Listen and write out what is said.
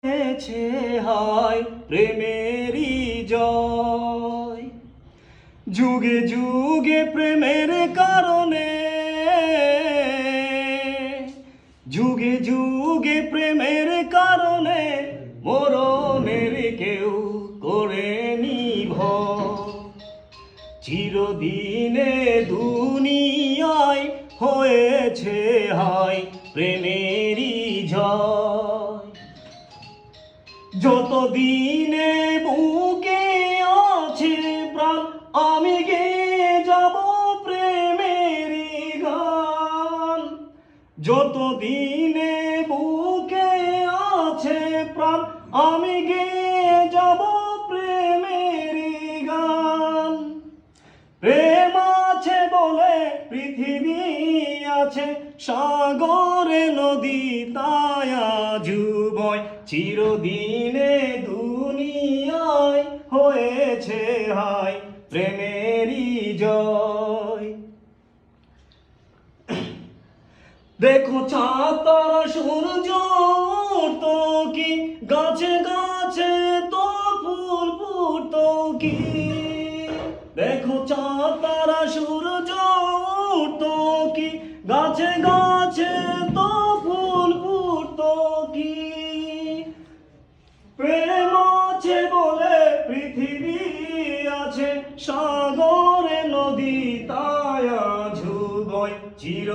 হয়েছে হায় প্রেমেরই জয়। যুগে যুগে প্রেমের কারণে, যুগে যুগে প্রেমের কারণে মরণের কেউ করেনি ভয়। চিরদিনে দুনিয়ায় হয়েছে হায় প্রেমেরই জয়। যতদিনে বুকে আছে প্রাণ আমি গেয়ে যাব প্রেমেরই গান। যতদিনে বুকে আছে প্রাণ আমি গেয়ে যাব প্রেমেরই গান। প্রেম আছে বলে পৃথিবী আছে, সাগরে নদী তাই আজু বয়। চিরদিনে দুনিয়ায় হয়েছে হায় প্রেমেরই জয়। দেখো চাঁদ তারা সূর্য তো কি, গাছে গাছে তো ফুল ফুটতো কি। দেখো চাঁদ তারা সূর্য তো কি, গাছে গাছে তো ফুল ফুটতো কি। প্রেম আছে বলে পৃথিবী আছে, সাগরে নদী তাই আজু বয়। চির